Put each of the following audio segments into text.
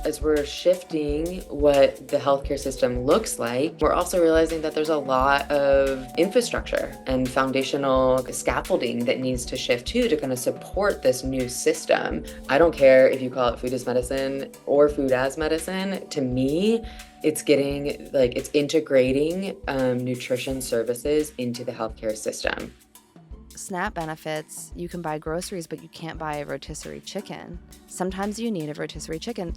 as we're shifting what the healthcare system looks like, we're also realizing that there's a lot of infrastructure and foundational scaffolding that needs to shift too to kind of support this new system. I don't care if you call it food as medicine or food as medicine. To me, it's it's integrating nutrition services into the healthcare system. SNAP benefits, you can buy groceries, but you can't buy a rotisserie chicken. Sometimes you need a rotisserie chicken.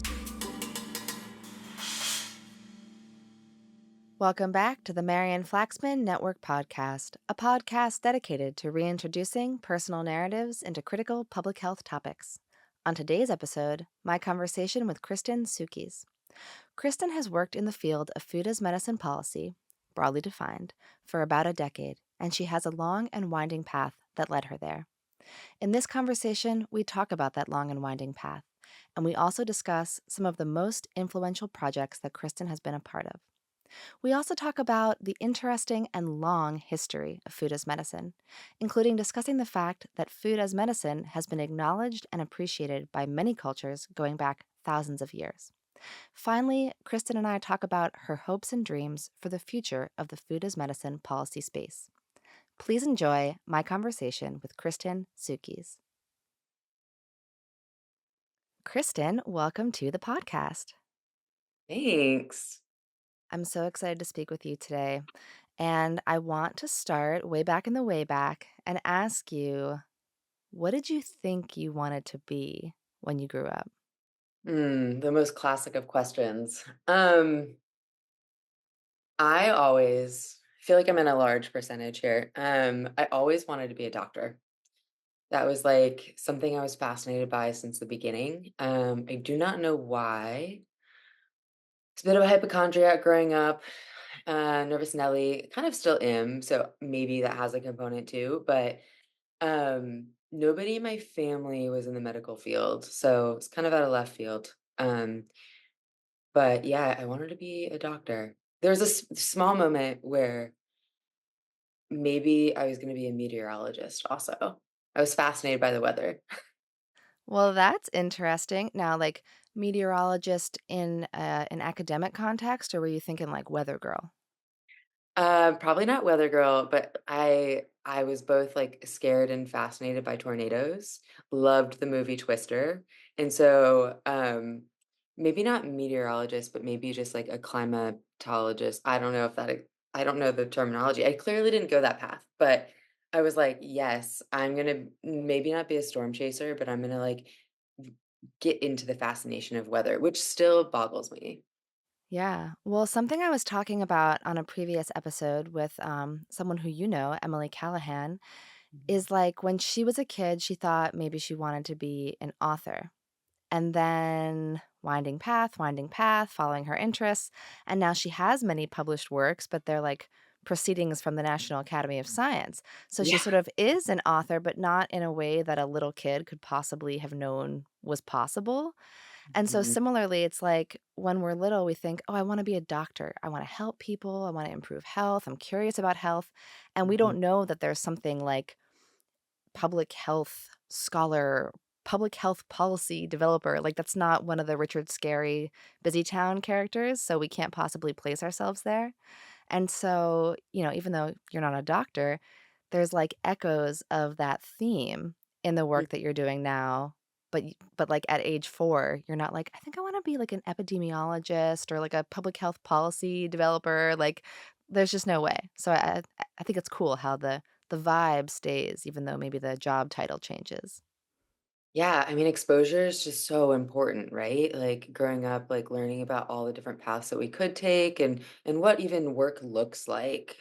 Welcome back to the Marian Flaxman Network Podcast, a podcast dedicated to reintroducing personal narratives into critical public health topics. On today's episode, my conversation with Kristin Sukys. Kristin has worked in the field of food as medicine policy, broadly defined, for about a decade, and she has a long and winding path that led her there. In this conversation, we talk about that long and winding path, and we also discuss some of the most influential projects that Kristin has been a part of. We also talk about the interesting and long history of food as medicine, including discussing the fact that food as medicine has been acknowledged and appreciated by many cultures going back thousands of years. Finally, Kristin and I talk about her hopes and dreams for the future of the food as medicine policy space. Please enjoy my conversation with Kristin Sukys. Kristin, welcome to the podcast. Thanks. I'm so excited to speak with you today. And I want to start way back in the way back and ask you, what did you think you wanted to be when you grew up? The most classic of questions. I always feel like I'm in a large percentage here. I always wanted to be a doctor. That was like something I was fascinated by since the beginning. I do not know why. It's a bit of a hypochondriac growing up, nervous Nelly, kind of still am, so maybe that has a component too. But nobody in my family was in the medical field, so it's kind of out of left field. But yeah, I wanted to be a doctor. There was a small moment where maybe I was going to be a meteorologist also. I was fascinated by the weather. Well, that's interesting. Now, like meteorologist in an academic context, or were you thinking like weather girl? Probably not weather girl, but I was both like scared and fascinated by tornadoes. Loved the movie Twister. And so maybe not meteorologist, but maybe just like a climatologist. I don't know the terminology. I clearly didn't go that path, but I was like, yes, I'm gonna maybe not be a storm chaser, but I'm gonna like get into the fascination of weather, which still boggles me. Yeah. Well, something I was talking about on a previous episode with someone who you know, Emily Callahan, Mhm. is like when she was a kid, she thought maybe she wanted to be an author. And then winding path, following her interests. And now she has many published works, but they're like proceedings from the National Academy of Science. So she Yeah. sort of is an author, but not in a way that a little kid could possibly have known was possible. And so Mhm. similarly, it's like when we're little, we think, oh, I want to be a doctor. I want to help people. I want to improve health. I'm curious about health. And we Mhm. don't know that there's something like public health scholar, public health policy developer. Like that's not one of the Richard Scarry Busy Town characters. So we can't possibly place ourselves there. And so, even though you're not a doctor, there's like echoes of that theme in the work that you're doing now. But like at age 4, you're not like, I think I want to be like an epidemiologist or like a public health policy developer. Like there's just no way. So I think it's cool how the vibe stays, even though maybe the job title changes. Yeah, I mean, exposure is just so important, right? Like growing up, like learning about all the different paths that we could take and what even work looks like.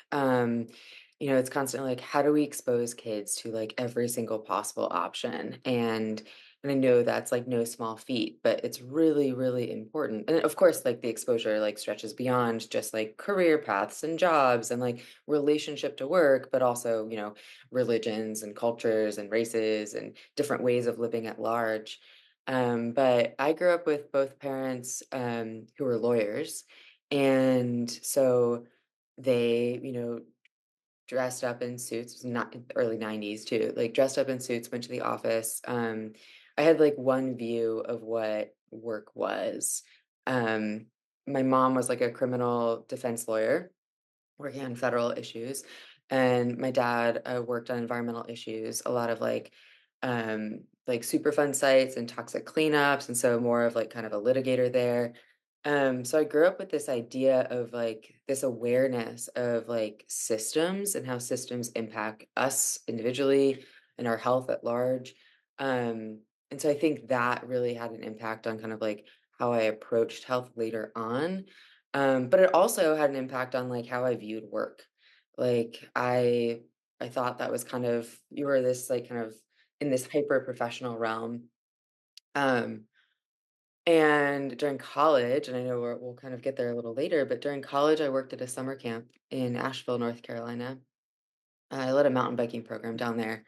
It's constantly like, how do we expose kids to like every single possible option? And I know that's like no small feat, but it's really, really important. And of course, like the exposure like stretches beyond just like career paths and jobs and like relationship to work, but also, religions and cultures and races and different ways of living at large. But I grew up with both parents who were lawyers. And so they, dressed up in suits, it was not in the early 90s too, like dressed up in suits, went to the office. I had like one view of what work was. Um, my mom was like a criminal defense lawyer working on federal issues, and my dad worked on environmental issues, a lot of like Superfund sites and toxic cleanups, and so more of like kind of a litigator there. So I grew up with this idea of like this awareness of like systems and how systems impact us individually and our health at large. And so I think that really had an impact on kind of like how I approached health later on. But it also had an impact on, like, how I viewed work. Like, I thought that was kind of you were this, like, kind of in this hyper professional realm. Um, and during college, and I know we'll kind of get there a little later, but during college, I worked at a summer camp in Asheville, North Carolina. I led a mountain biking program down there,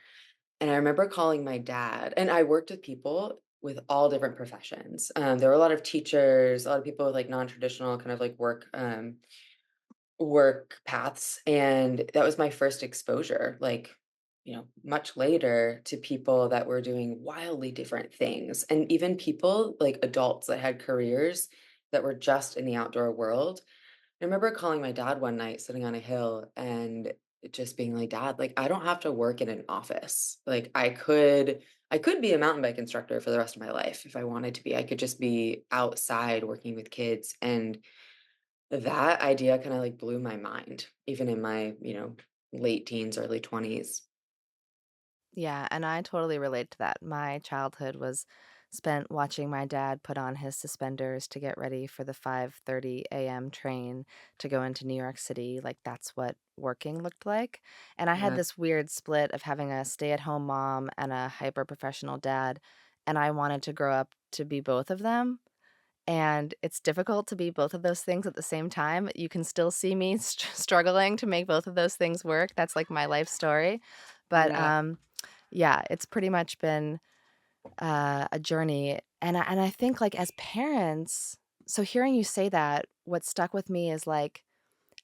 and I remember calling my dad, and I worked with people with all different professions. There were a lot of teachers, a lot of people with, like, non-traditional kind of, like, work paths, and that was my first exposure, like, much later to people that were doing wildly different things, and even people, like adults that had careers that were just in the outdoor world. I remember calling my dad one night sitting on a hill and just being like, "Dad, like, I don't have to work in an office. Like, I could be a mountain bike instructor for the rest of my life if I wanted to be. I could just be outside working with kids." And that idea kinda, like, blew my mind, even in my, late teens, early 20s. Yeah, and I totally relate to that. My childhood was spent watching my dad put on his suspenders to get ready for the 5:30 a.m. train to go into New York City, like, that's what working looked like, and I had Yeah, this weird split of having a stay-at-home mom and a hyper-professional dad, and I wanted to grow up to be both of them, and it's difficult to be both of those things at the same time. You can still see me struggling to make both of those things work. That's, like, my life story, but, yeah. yeah, it's pretty much been, a journey, and I think, like, as parents so hearing you say that, what stuck with me is, like,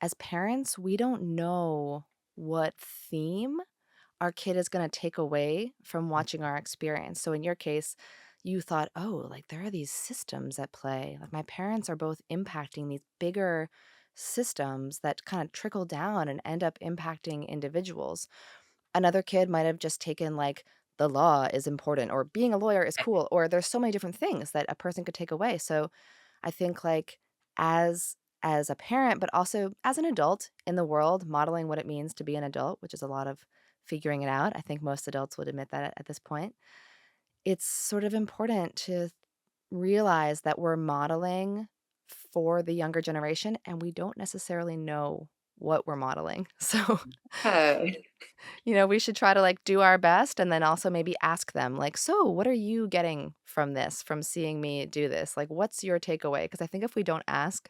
as parents, we don't know what theme our kid is gonna take away from watching our experience. So in your case, you thought, "Oh, like, there are these systems at play." Like, my parents are both impacting these bigger systems that kinda trickle down and end up impacting individuals. Another kid might have just taken, like, the law is important or being a lawyer is cool, or there's so many different things that a person could take away. So I think, like, as a parent, but also as an adult in the world, modeling what it means to be an adult, which is a lot of figuring it out. I think most adults would admit that at this point. It's sort of important to realize that we're modeling for the younger generation, and we don't necessarily know what we're modeling. So Yeah. we should try to, like, do our best and then also maybe ask them, like, "So, what are you getting from this, from seeing me do this? Like, what's your takeaway?" Because I think if we don't ask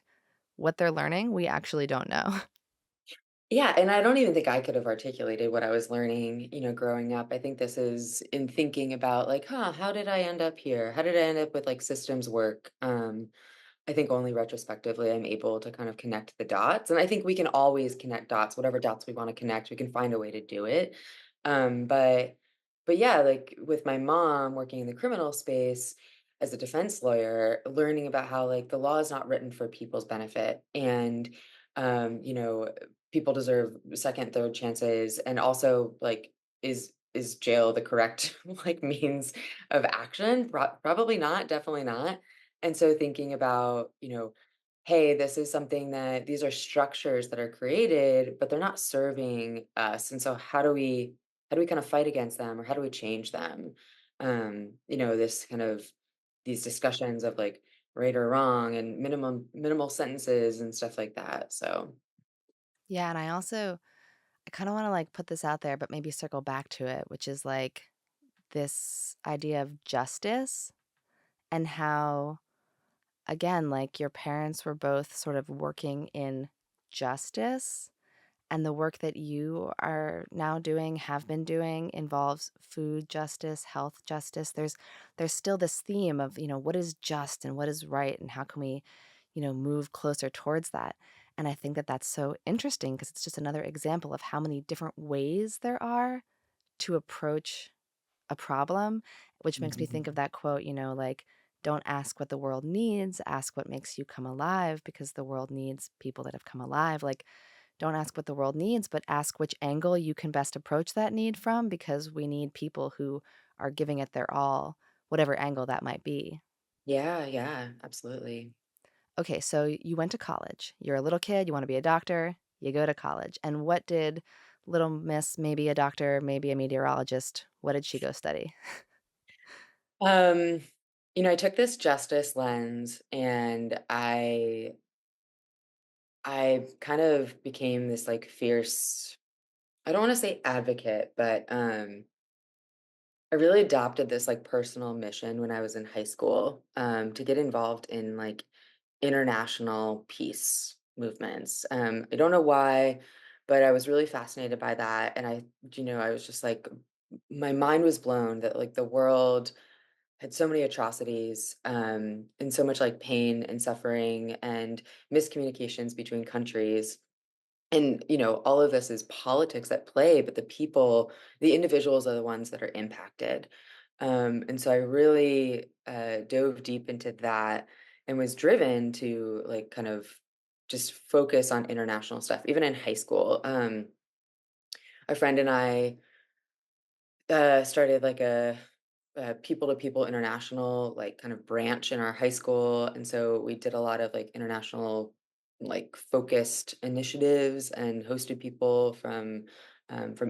what they're learning, we actually don't know. Yeah, and I don't even think I could have articulated what I was learning, growing up. I think this is in thinking about, like, "Huh, how did I end up here? How did I end up with, like, systems work?" I think only retrospectively I'm able to kind of connect the dots, and I think we can always connect dots, whatever dots we wanna connect, we can find a way to do it. But yeah, like, with my mom working in the criminal space as a defense lawyer, learning about how, like, the law is not written for people's benefit, and, um, you know, people deserve second, third chances, and also, like, is jail the correct, like, means of action? Probably not, definitely not. And so thinking about, hey, this is something that these are structures that are created, but they're not serving us. And so how do we kind of fight against them or how do we change them? This kind of these discussions of like right or wrong and minimal sentences and stuff like that. So Yeah, and I kinda wanna, like, put this out there, but maybe circle back to it, which is, like, this idea of justice and how, again, like, your parents were both sort of working in justice. And the work that you are now doing, have been doing, involves food justice, health justice. There's still this theme of, what is just and what is right and how can we, move closer towards that. And I think that that's so interesting because it's just another example of how many different ways there are to approach a problem, which makes me think of Mhm. that quote, like, Don't ask what the world needs, ask what makes you come alive because the world needs people that have come alive. Like, don't ask what the world needs, but ask which angle you can best approach that need from because we need people who are giving it their all, whatever angle that might be. Yeah, yeah, absolutely. Okay, so you went to college. You're a little kid, you want to be a doctor, you go to college. And what did little miss, maybe a doctor, maybe a meteorologist, what did she go study? Um, I took this justice lens and I kind of became this like fierce, I don't want to say advocate, but I really adopted this like personal mission when I was in high school to get involved in like international peace movements. I don't know why, but I was really fascinated by that. And I was just like, my mind was blown that like the world had so many atrocities and so much like pain and suffering and miscommunications between countries, and all of this is politics at play, but the individuals are the ones that are impacted. And so I really dove deep into that and was driven to like kind of just focus on international stuff even in high school. A friend and I started like a people to people international like kind of branch in our high school, and so we did a lot of like international like focused initiatives and hosted people from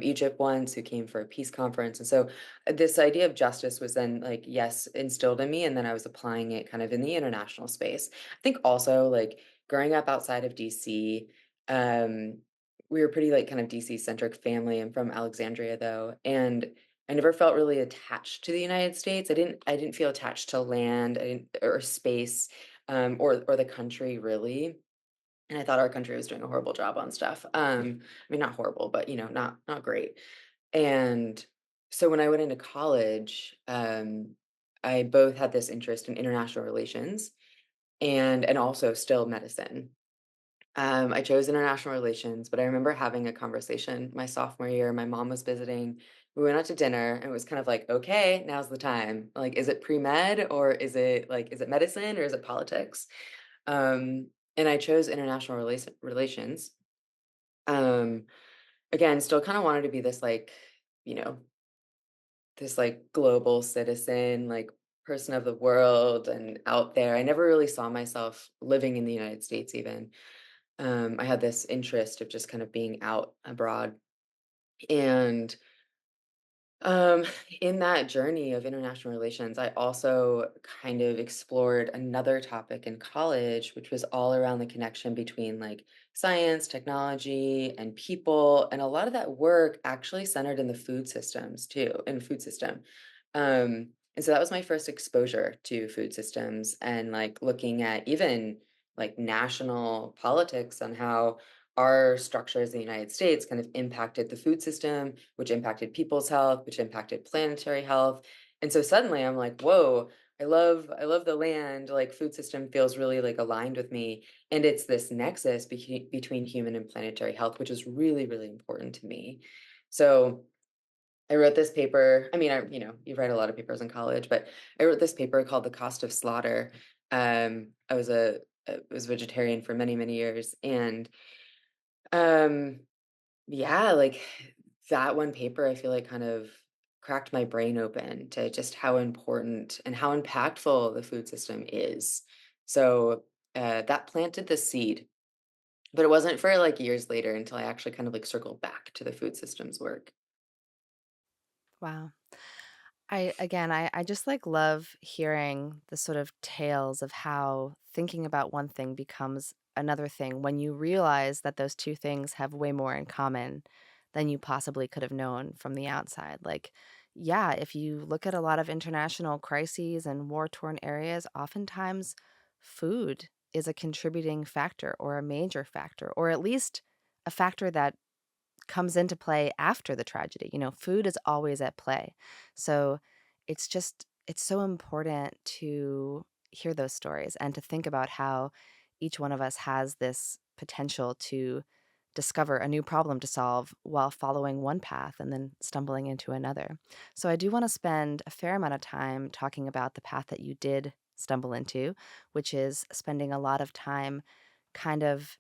Egypt once who came for a peace conference. And so this idea of justice was then like yes instilled in me, and then I was applying it kind of in the international space. I think also like growing up outside of DC, um we were pretty like kind of DC centric family. I'm from Alexandria though, and I never felt really attached to the United States. I didn't feel attached to land, I didn't or space, or the country really. And I thought our country was doing a horrible job on stuff. I mean not horrible, but not great. And so when I went into college, I both had this interest in international relations and also still medicine. I chose international relations, but I remember having a conversation my sophomore year. My mom was visiting. We went out to dinner and it was kind of like, okay, now's the time. Like, is it pre-med or is it medicine or is it politics? And I chose international relations. Um, Again, still kind of wanted to be this like, you know, this like global citizen, like person of the world and out there. I never really saw myself living in the United States even. I had this interest of just kind of being out abroad. And um, in that journey of international relations, I also kind of explored another topic in college, which was all around the connection between like science, technology, and people. And a lot of that work actually centered in the food systems too, in food system. And so that was my first exposure to food systems and like looking at even like national politics on how our structures in the United States kind of impacted the food system, which impacted people's health, which impacted planetary health. And so suddenly I'm like, whoa, I love the land, like food system feels really like aligned with me. And it's this nexus between human and planetary health, which is really, really important to me. So I wrote this paper. I mean, you write a lot of papers in college, but I wrote this paper called The Cost of Slaughter. I was vegetarian for many, many years. And um yeah, like that one paper, I feel like kind of cracked my brain open to just how important and how impactful the food system is. So that planted the seed, but it wasn't for like years later until I actually kind of like circled back to the food systems work. Wow. I just like love hearing the sort of tales of how thinking about one thing becomes another thing when you realize that those two things have way more in common than you possibly could have known from the outside. Like, yeah, if you look at a lot of international crises and war-torn areas, oftentimes food is a contributing factor or a major factor, or at least a factor that comes into play after the tragedy. Food is always at play. So it's so important to hear those stories and to think about how each one of us has this potential to discover a new problem to solve while following one path and then stumbling into another. So I do want to spend a fair amount of time talking about the path that you did stumble into, which is spending a lot of time kind of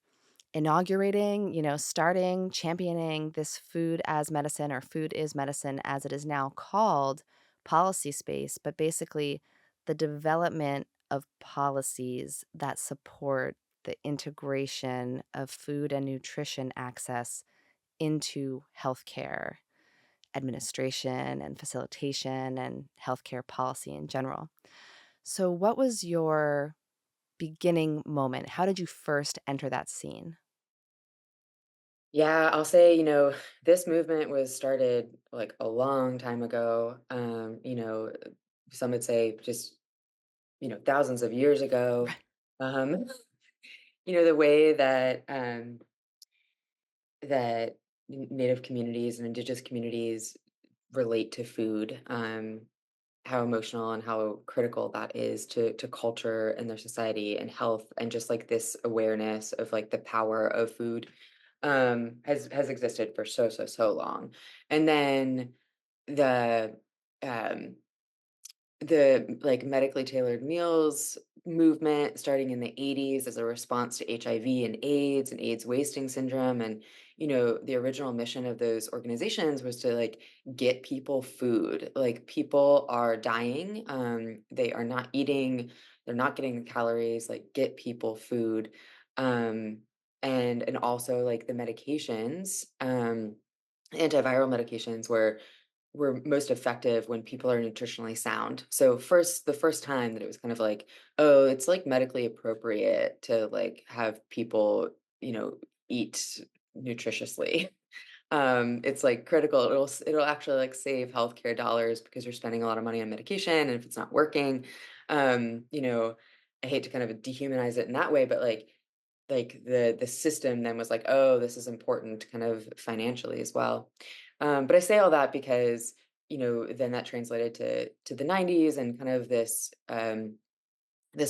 inaugurating, starting, championing this food as medicine or food is medicine as it is now called policy space, but basically the development of policies that support the integration of food and nutrition access into healthcare administration and facilitation and healthcare policy in general. So, what was your beginning moment? How did you first enter that scene? Yeah, I'll say, this movement was started like a long time ago. Some would say just, thousands of years ago. Um, the way that Native communities and indigenous communities relate to food, how emotional and how critical that is to culture and their society and health, and just like this awareness of like the power of food has existed for so long. And then the um like medically tailored meals movement starting in the 80s as a response to HIV and AIDS wasting syndrome. And the original mission of those organizations was to like get people food. Like, people are dying, they are not eating, they're not getting the calories, like get people food. um and also like the medications, antiviral medications were most effective when people are nutritionally sound. So the first time that it was kind of like, oh, it's like medically appropriate to like have people, eat nutritiously. It's like critical. It'll actually like save healthcare dollars because you're spending a lot of money on medication, and if it's not working, um, you know, I hate to kind of dehumanize it in that way, but like the system then was like, oh, this is important kind of financially as well. But I say all that because, then that translated to the 90s and kind of this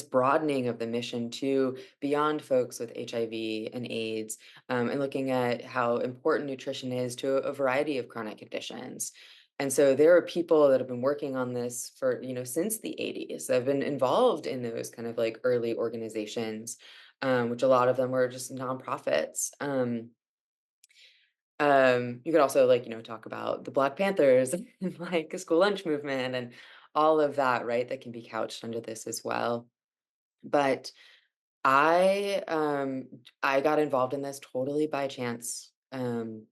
broadening of the mission to beyond folks with HIV and AIDS, and looking at how important nutrition is to a variety of chronic conditions. And so there are people that have been working on this for, since the 80s. I've been involved in those kind of like early organizations, which a lot of them were just nonprofits. You could also like, talk about the Black Panthers and like a school lunch movement and all of that, right? That can be couched under this as well. But I got involved in this totally by chance. And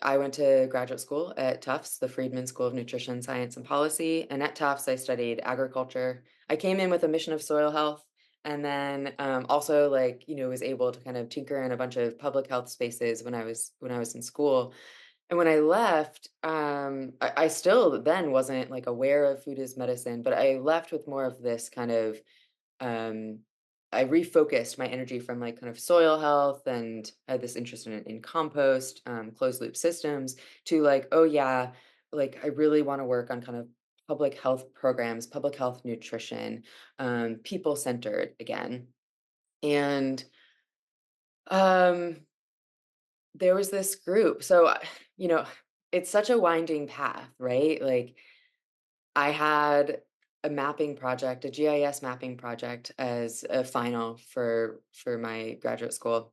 I went to graduate school at Tufts, the Friedman School of Nutrition, Science, and Policy. And at Tufts, I studied agriculture. I came in with a mission of soil health, and then also like was able to kind of tinker in a bunch of public health spaces when I was in school. And when I left, I still then wasn't like aware of food as medicine, but I left with more of this kind of um, I refocused my energy from like kind of soil health, and I had this interest in compost, closed loop systems, to like, oh yeah, like I really want to work on kind of public health programs, public health nutrition, people centered again. And um, there was this group. So, you know, it's such a winding path, right? Like, I had a mapping project, a GIS mapping project as a final for my graduate school.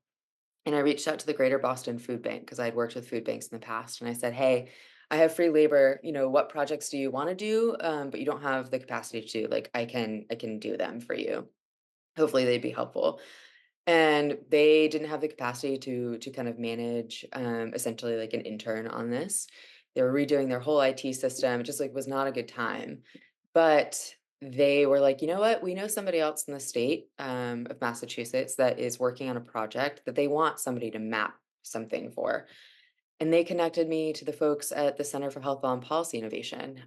And I reached out to the Greater Boston Food Bank because I'd worked with food banks in the past. And I said, hey, I have free labor. What projects do you want to do? But you don't have the capacity to do. Like, I can do them for you. Hopefully they'd be helpful. And they didn't have the capacity to kind of manage, essentially like an intern on this. They were redoing their whole IT system. It just like was not a good time. But they were like, you know what? We know somebody else in the state, of Massachusetts that is working on a project that they want somebody to map something for. And they connected me to the folks at the Center for Health Law and Policy Innovation,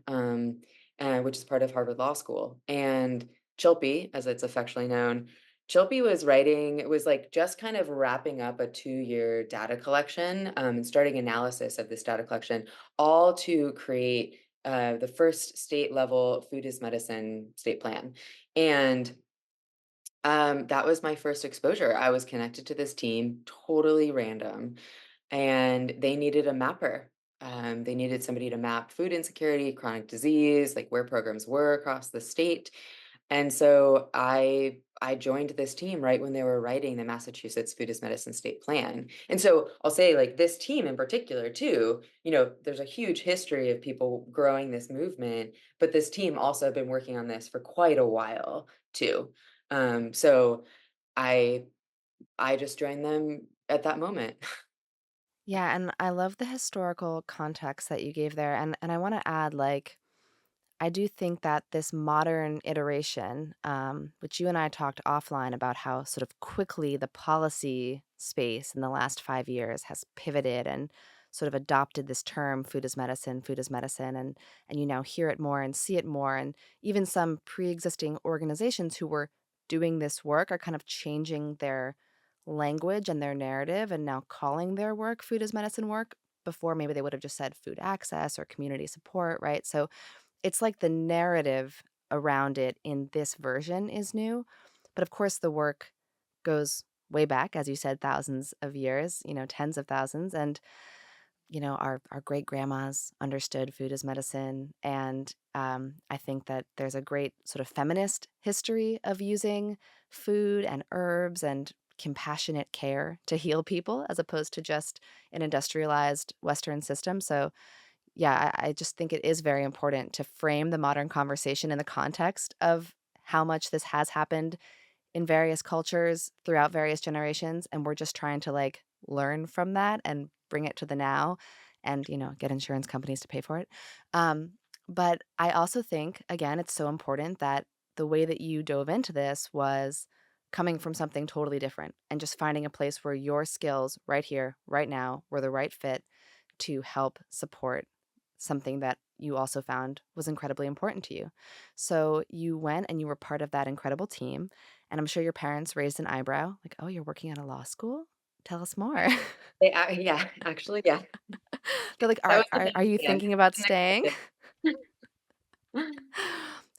which is part of Harvard Law School. And Chilpy, as it's affectionately known, Chilpy was writing, it was like just kind of wrapping up a 2-year data collection, and starting analysis of this data collection, all to create the first state level food as medicine state plan. And that was my first exposure. I was connected to this team, totally random, and they needed a mapper. They needed somebody to map food insecurity, chronic disease, like where programs were across the state. And so I joined this team right when they were writing the Massachusetts Food as Medicine State Plan. And so I'll say like this team in particular too, there's a huge history of people growing this movement, but this team also been working on this for quite a while too. So I I just joined them at that moment. Yeah, and I love the historical context that you gave there, and I wanna add, like, I do think that this modern iteration, which you and I talked offline about how sort of quickly the policy space in the last 5 years has pivoted and sort of adopted this term food as medicine, and you now hear it more and see it more, and even some pre-existing organizations who were doing this work are kind of changing their language and their narrative and now calling their work food as medicine work. Before, maybe they would have just said food access or community support, right? So it's like the narrative around it in this version is new, but of course the work goes way back, as you said, thousands of years, tens of thousands, and, our great-grandmas understood food as medicine, and, I think that there's a great sort of feminist history of using food and herbs and compassionate care to heal people as opposed to just an industrialized Western system, so yeah, I just think it is very important to frame the modern conversation in the context of how much this has happened in various cultures throughout various generations, and we're just trying to, like, learn from that and bring it to the now and, get insurance companies to pay for it. Um, but I also think, again, it's so important that the way that you dove into this was coming from something totally different and just finding a place where your skills right here, right now, were the right fit to help support something that you also found was incredibly important to you. So you went and you were part of that incredible team, and I'm sure your parents raised an eyebrow, like, "Oh, you're working at a law school? Tell us more." Yeah, actually, yeah. They're like, That "Are was the are big are you plan. thinking about staying?" Unexpected.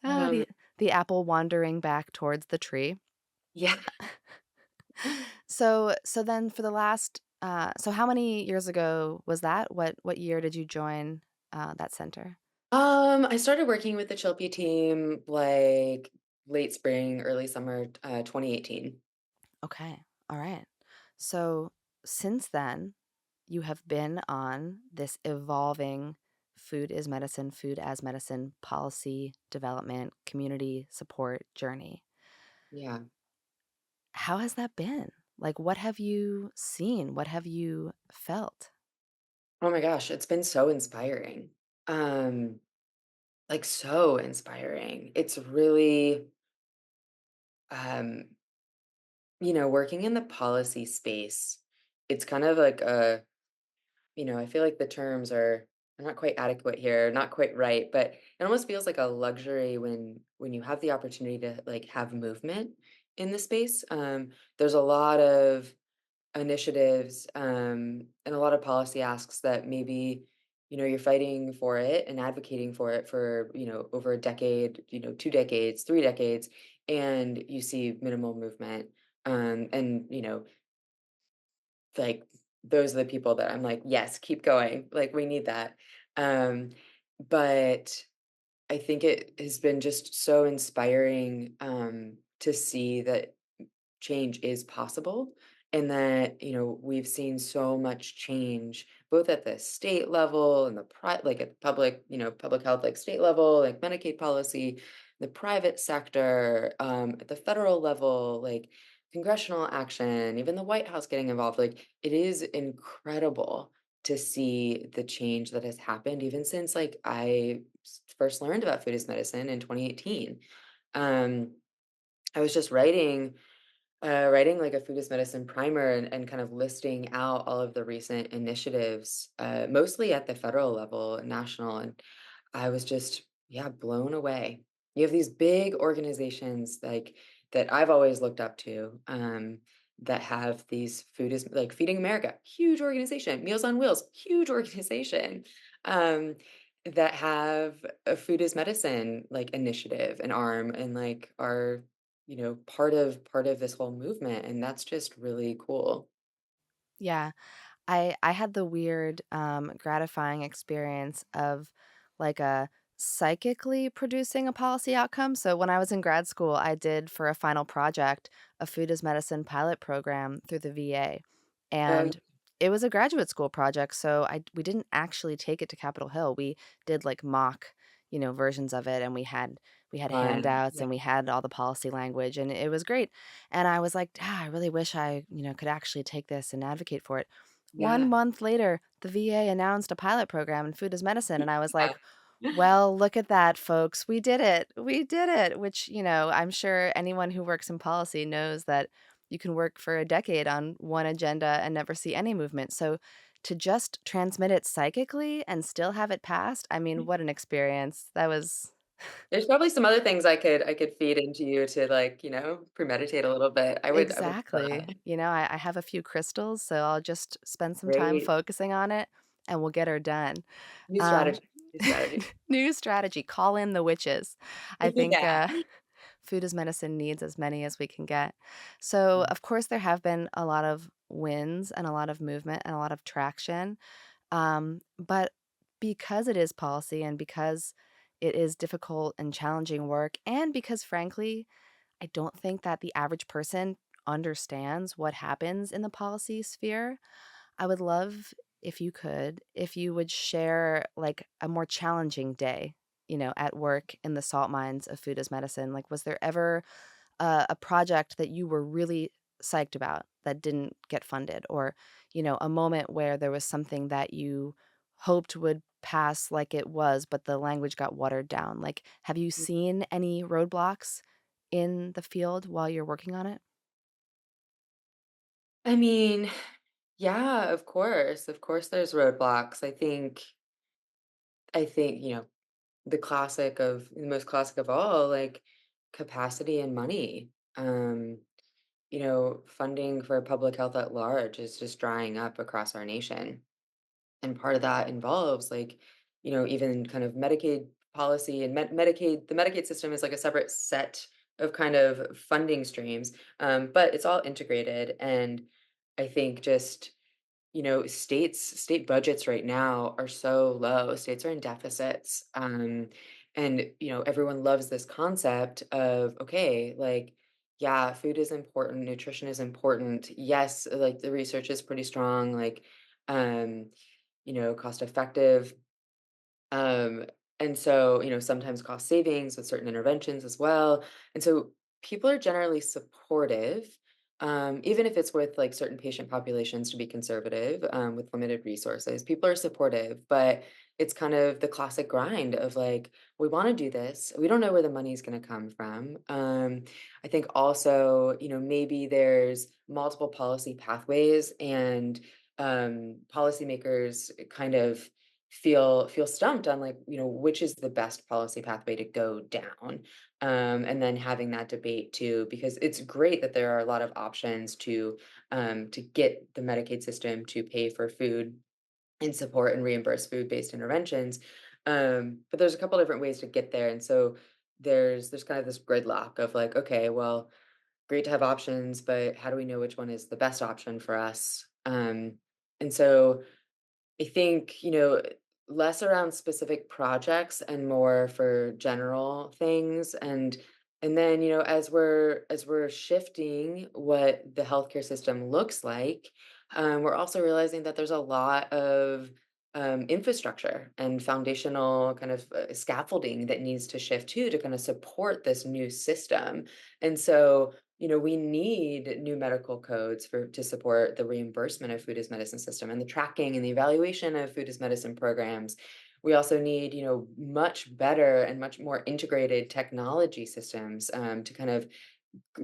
Ah, Um, the apple wandering back towards the tree. yeah. So then for the last so how many years ago was that? What year did you join, that center? I started working with the Chilpy team, like, late spring, early summer, 2018. Okay. All right. So since then, you have been on this evolving food as medicine policy development, community support journey. Yeah. How has that been? Like, what have you seen? What have you felt? Oh my gosh, it's been so inspiring. Um, like, so inspiring. It's really, um, working in the policy space, it's kind of like I feel like the terms are not quite adequate here, not quite right, but it almost feels like a luxury when you have the opportunity to like have movement in the space. There's a lot of initiatives and a lot of policy asks that maybe you're fighting for it and advocating for it for over a decade, 2 decades, 3 decades, and you see minimal movement. And like, those are the people that I'm like, "Yes, keep going, like, we need that." Um, but I think it has been just so inspiring, to see that change is possible and that, we've seen so much change both at the state level and like, at the public health, like, state level, like, Medicaid policy, the private sector, at the federal level, like, congressional action, even the White House getting involved, like, it is incredible to see the change that has happened even since, like, first learned about food as medicine in 2018. Um, I was just writing like a food as medicine primer and kind of listing out all of the recent initiatives, mostly at the federal level, national, and I was just, yeah, blown away. You have these big organizations like that I've always looked up to, that have these food is like Feeding America, huge organization, Meals on Wheels, huge organization, that have a food as medicine like initiative and arm and like are part of this whole movement, and that's just really cool. Yeah. I had the weird, gratifying experience of, like, a psychically producing a policy outcome. So when I was in grad school, I did for a final project a food as medicine pilot program through the VA. Oh, And it was a graduate school project, so I we didn't actually take it to Capitol Hill. We did like mock, versions of it, and we had fun. handouts and we had all the policy language, and it was great. And I was like, I really wish I, could actually take this and advocate for it. One Yeah. month later, the VA announced a pilot program in food as medicine, and I was Yeah. like, well, look at that, folks. We did it. We did it. Which, I'm sure anyone who works in policy knows that you can work for a decade on one agenda and never see any movement. So to just transmit it psychically and still have it passed, I mean, what an experience. That was There's probably some other things I could feed into you to, like, premeditate a little bit. I would exactly. I have a few crystals, so I'll just spend some time great. focusing on it and we'll get her done. New Um, strategy, new strategy. new strategy, call in the witches. I think Yeah. food as medicine needs as many as we can get. So, Mm. of course, there have been a lot of wins and a lot of movement and a lot of traction. But because it is policy and because it is difficult and challenging work, and because, frankly, I don't think that the average person understands what happens in the policy sphere, I would love if you would share like a more challenging day, at work in the salt mines of food as medicine. Like, was there ever a project that you were really psyched about that didn't get funded? Or, a moment where there was something that you hoped would pass like it was, but the language got watered down? Like, have you seen any roadblocks in the field while you're working on it? I mean, yeah, of course. Of course there's roadblocks. I think, the most classic of all, like capacity and money. Funding for public health at large is just drying up across our nation. And part of that involves like, even kind of Medicaid policy and Medicaid. The Medicaid system is like a separate set of kind of funding streams, but it's all integrated. And I think just state budgets right now are so low. States are in deficits. And everyone loves this concept of, okay, like, yeah, food is important, nutrition is important. Yes, like the research is pretty strong, like, um, cost effective. Um, and so, sometimes cost savings with certain interventions as well. And so people are generally supportive, even if it's with like certain patient populations to be conservative, with limited resources. People are supportive, but it's kind of the classic grind of like, we want to do this. We don't know where the money's going to come from. I think also, maybe there's multiple policy pathways and policymakers kind of feel stumped on like which is the best policy pathway to go down, and then having that debate too, because it's great that there are a lot of options to get the Medicaid system to pay for food and support and reimburse food-based interventions, but there's a couple different ways to get there. And so there's kind of this gridlock of like, okay, well, great to have options, but how do we know which one is the best option for us? And so I think, less around specific projects and more for general things. And then, as we're shifting what the healthcare system looks like, we're also realizing that there's a lot of infrastructure and foundational kind of scaffolding that needs to shift too to kind of support this new system. And so, we need new medical codes to support the reimbursement of food as medicine system and the tracking and the evaluation of food as medicine programs. We also need, much better and much more integrated technology systems, to kind of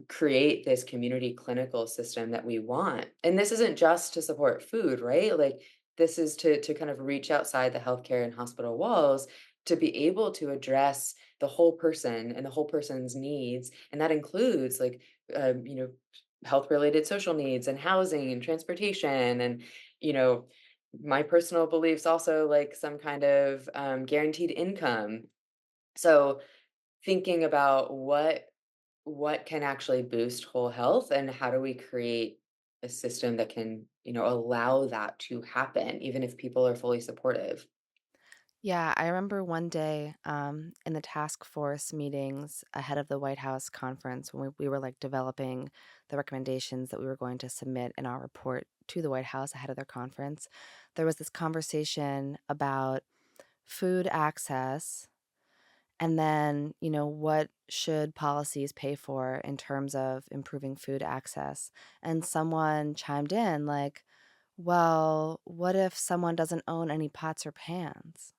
create this community clinical system that we want. And this isn't just to support food, right? Like this is to kind of reach outside the healthcare and hospital walls to be able to address the whole person and the whole person's needs. And that includes like health related social needs and housing and transportation and you know my personal beliefs also like some kind of guaranteed income. So thinking about what can actually boost whole health and how do we create a system that can, allow that to happen even if people are fully supportive. Yeah, I remember one day in the task force meetings ahead of the White House conference when we were like developing the recommendations that we were going to submit in our report to the White House ahead of their conference. There was this conversation about food access and then, what should policies pay for in terms of improving food access? And someone chimed in like, well, what if someone doesn't own any pots or pans?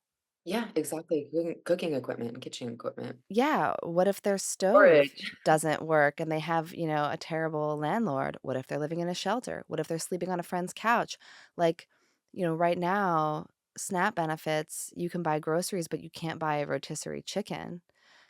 Yeah, exactly. Cooking equipment and kitchen equipment. Yeah, what if their stove Storage. doesn't work and they have, a terrible landlord? What if they're living in a shelter? What if they're sleeping on a friend's couch? Like, right now, SNAP benefits, you can buy groceries, but you can't buy a rotisserie chicken.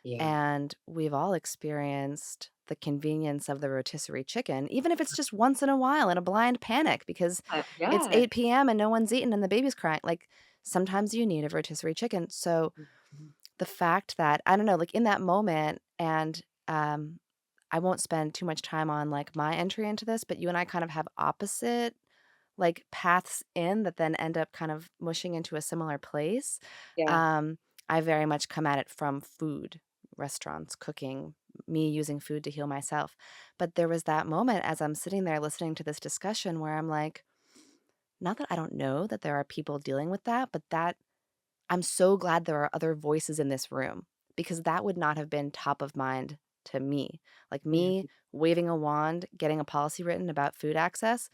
Yeah. And we've all experienced the convenience of the rotisserie chicken, even if it's just once in a while in a blind panic because it's Yeah. 8 p.m. and no one's eaten and the baby's crying. Like, sometimes you need a rotisserie chicken. So Mhm. the fact that, I don't know, like in that moment, and I won't spend too much time on like my entry into this, but you and I kind of have opposite like paths in that then end up kind of mushing into a similar place. Yeah. Um, I very much come at it from food, restaurants, cooking, me using food to heal myself. But there was that moment as I'm sitting there listening to this discussion where I'm like, not that I don't know that there are people dealing with that, but that I'm so glad there are other voices in this room because that would not have been top of mind to me. Like Yeah. me waving a wand, getting a policy written about food access,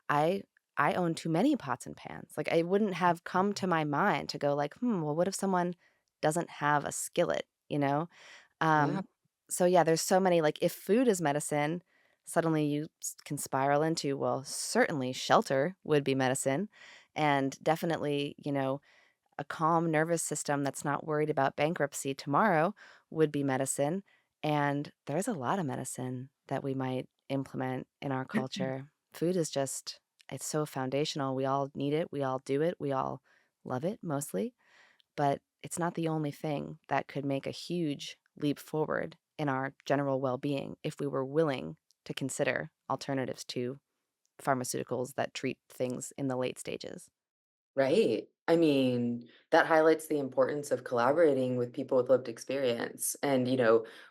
I I own too many pots and pans. Like, it wouldn't have come to my mind to go like, well, what if someone doesn't have a skillet, you know? Yeah. Um, so yeah, there's so many like if food is medicine, suddenly you can spiral into, well, certainly shelter would be medicine. And definitely, a calm nervous system that's not worried about bankruptcy tomorrow would be medicine. And there's a lot of medicine that we might implement in our culture. Food is just, it's so foundational. We all need it. We all do it. We all love it mostly. But it's not the only thing that could make a huge leap forward in our general well being if we were willing to consider alternatives to pharmaceuticals that treat things in the late stages. Right. I mean, that highlights the importance of collaborating with people with lived experience. And,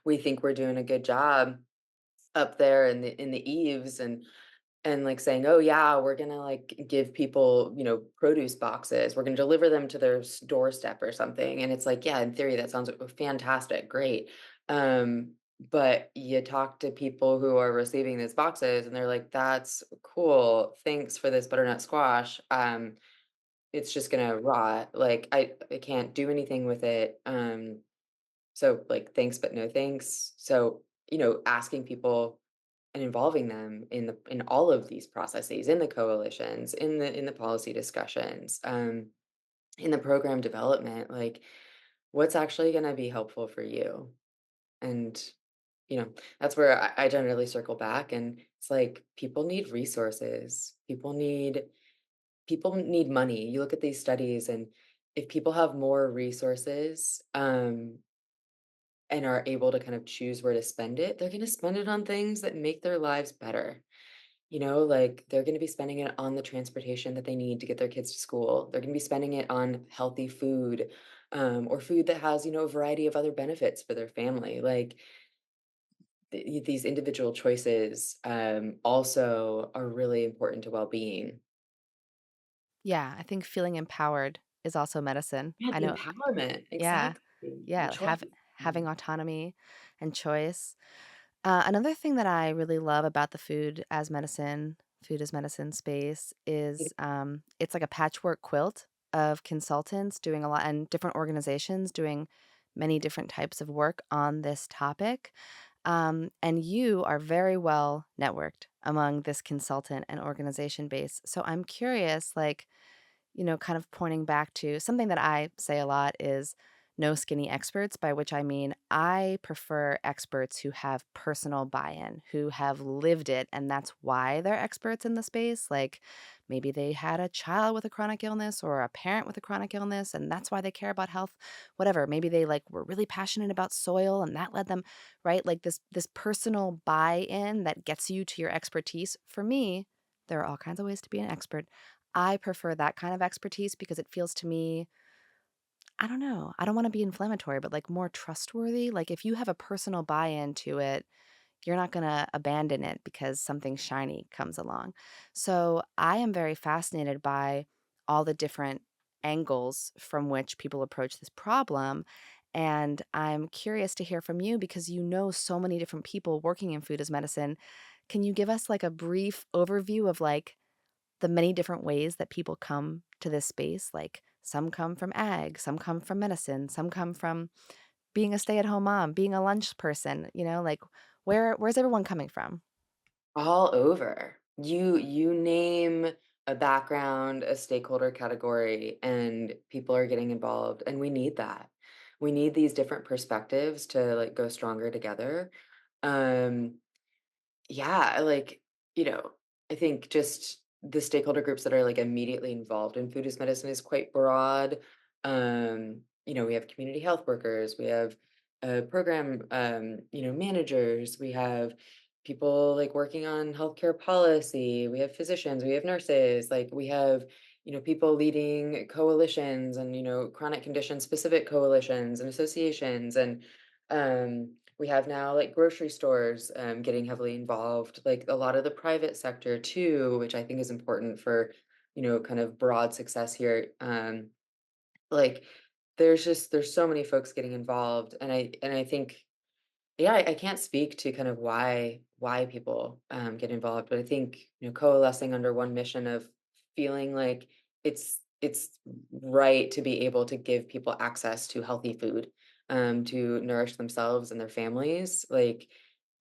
we think we're doing a good job up there in the eaves and like saying, "Oh yeah, we're gonna like give people, produce boxes. We're gonna deliver them to their doorstep or something." And it's like, yeah, in theory, that sounds fantastic, great. But you talk to people who are receiving these boxes, and they're like, "That's cool. Thanks for this butternut squash. It's just gonna rot. Like I can't do anything with it. So like, thanks, but no thanks." So asking people and involving them in all of these processes, in the coalitions, in the policy discussions, in the program development, like what's actually going to be helpful for you. And that's where I generally circle back, and it's like people need money. You look at these studies, and if people have more resources, and are able to kind of choose where to spend it, they're going to spend it on things that make their lives better. Like they're going to be spending it on the transportation that they need to get their kids to school. They're going to be spending it on healthy food, or food that has, a variety of other benefits for their family. Like these individual choices also are really important to well being. Yeah, I think feeling empowered is also medicine. Yeah, I the know. empowerment. Yeah. Exactly. The Yeah, choice. having autonomy and choice. Another thing that I really love about the food as medicine space is, it's like a patchwork quilt of consultants doing a lot and different organizations doing many different types of work on this topic. And you are very well networked among this consultant and organization base. So I'm curious, like, kind of pointing back to something that I say a lot is no skinny experts, by which I mean I prefer experts who have personal buy in, who have lived it. And that's why they're experts in the space. Like maybe they had a child with a chronic illness or a parent with a chronic illness, and that's why they care about health, whatever. Maybe they like were really passionate about soil and that led them, right? Like this personal buy in that gets you to your expertise. For me, there are all kinds of ways to be an expert. I prefer that kind of expertise because it feels to me I don't know. I don't wanna be inflammatory, but, like, more trustworthy? Like, if you have a personal buy-in to it, you're not gonna abandon it because something shiny comes along. So, I am very fascinated by all the different angles from which people approach this problem, and I'm curious to hear from you because you know so many different people working in food as medicine. Can you give us, like, a brief overview of, like, the many different ways that people come to this space? Like, some come from ag, some come from medicine, some come from being a stay-at-home mom, being a lunch person, like, where's everyone coming from? All over. You name a background, a stakeholder category, and people are getting involved, and we need that. We need these different perspectives to, like, go stronger together. Um, yeah, like, you know, I think just the stakeholder groups that are, like, immediately involved in food as medicine is quite broad. We have community health workers, we have, program, managers, we have people, like, working on healthcare policy, we have physicians, we have nurses, like, we have, people leading coalitions and, chronic condition specific coalitions and associations, and, we have now, like, grocery stores, getting heavily involved, like, a lot of the private sector too, which I think is important for, kind of broad success here. Like, there's so many folks getting involved, and I think yeah, I can't speak to kind of why people, get involved, but I think, coalescing under one mission of feeling like it's right to be able to give people access to healthy food, to nourish themselves and their families, like,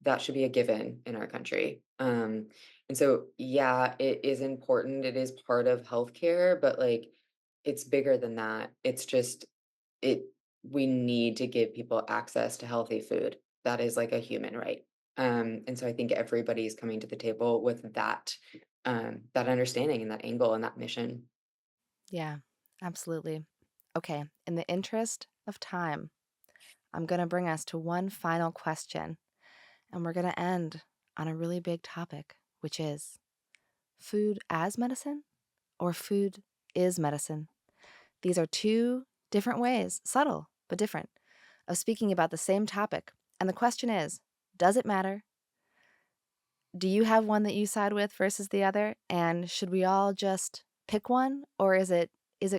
that should be a given in our country. And so, yeah, it is important, it is part of healthcare, but, like, it's bigger than that. It's just it we need to give people access to healthy food. That is like a human right. And so I think everybody's coming to the table with that understanding and that angle and that mission. Yeah, absolutely. Okay, in the interest of time, I'm gonna bring us to one final question, and we're gonna end on a really big topic, which is food as medicine or food is medicine? These are two different ways, subtle but different, of speaking about the same topic. And the question is, does it matter? Do you have one that you side with versus the other? And should we all just pick one, or is it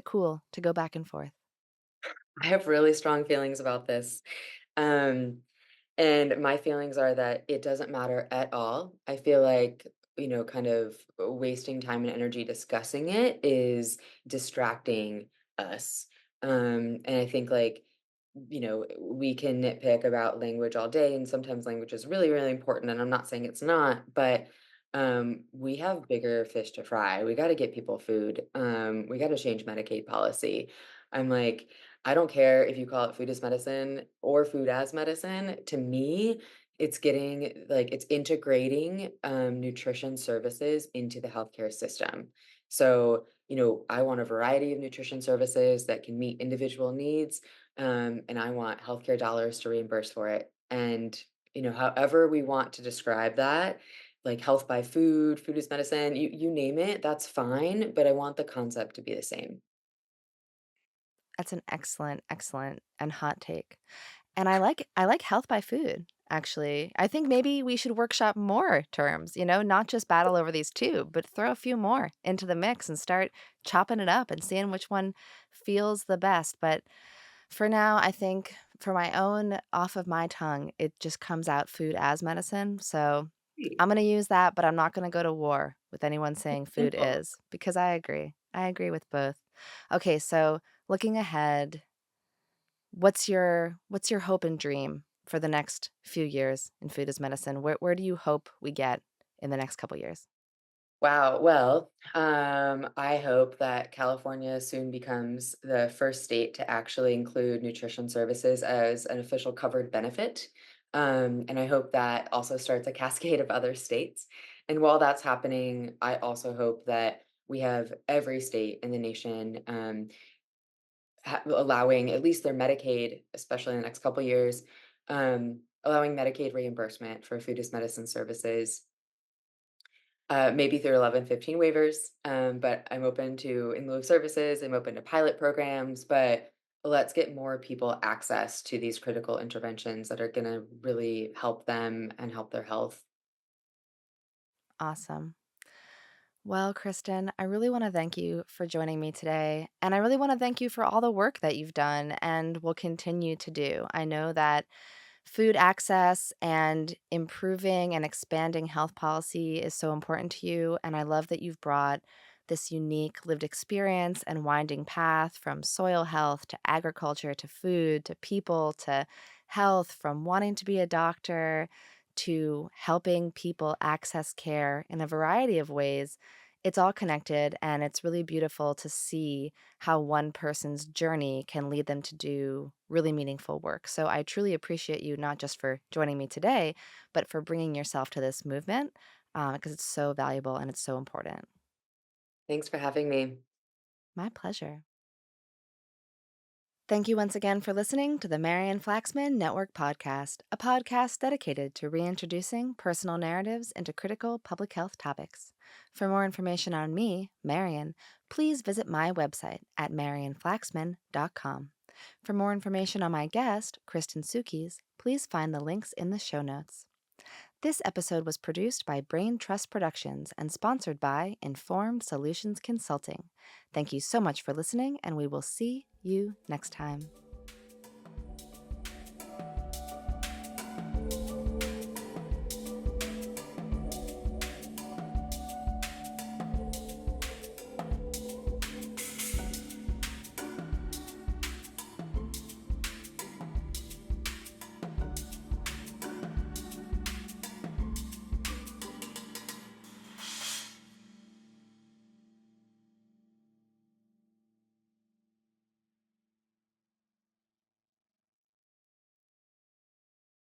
cool to go back and forth? I have really strong feelings about this. Um, and my feelings are that it doesn't matter at all. I feel like, kind of wasting time and energy discussing it is distracting us. And I think, like, we can nitpick about language all day, and sometimes language is really, really important. And I'm not saying it's not, but we have bigger fish to fry. We got to get people food. We got to change Medicaid policy. I'm like, I don't care if you call it food as medicine or food as medicine. To me, it's integrating nutrition services into the healthcare system. So, I want a variety of nutrition services that can meet individual needs, and I want healthcare dollars to reimburse for it. And, however we want to describe that, like health by food, food as medicine, you name it, that's fine. But I want the concept to be the same. That's an excellent, excellent, and hot take. And I like health by food, actually. I think maybe we should workshop more terms, not just battle over these 2, but throw a few more into the mix and start chopping it up and seeing which one feels the best. But for now, I think for my own off of my tongue, it just comes out food as medicine. So I'm gonna use that, but I'm not gonna go to war with anyone saying food Simple. is, because I agree. I agree with both. Okay, so looking ahead, what's your hope and dream for the next few years in food as medicine? Where do you hope we get in the next couple years? Wow. Well, I hope that California soon becomes the first state to actually include nutrition services as an official covered benefit. And I hope that also starts a cascade of other states. And while that's happening, I also hope that we have every state in the nation allowing at least their Medicaid, especially in the next couple years, allowing Medicaid reimbursement for food as medicine services, maybe through 1115 waivers, but I'm open to in lieu of services. I'm open to pilot programs, but let's get more people access to these critical interventions that are going to really help them and help their health. Awesome. Well, Kristen, I really want to thank you for joining me today. And I really want to thank you for all the work that you've done and will continue to do. I know that food access and improving and expanding health policy is so important to you. And I love that you've brought this unique lived experience and winding path from soil health to agriculture to food to people to health, from wanting to be a doctor to helping people access care in a variety of ways. It's all connected, and it's really beautiful to see how one person's journey can lead them to do really meaningful work. So I truly appreciate you not just for joining me today, but for bringing yourself to this movement because it's so valuable and it's so important. Thanks for having me. My pleasure. Thank you once again for listening to the Marian Flaxman Network Podcast, a podcast dedicated to reintroducing personal narratives into critical public health topics. For more information on me, Marian, please visit my website at marianflaxman.com. For more information on my guest, Kristin Sukys, please find the links in the show notes. This episode was produced by Brain Trust Productions and sponsored by Informed Solutions Consulting. Thank you so much for listening, and we will see you next time.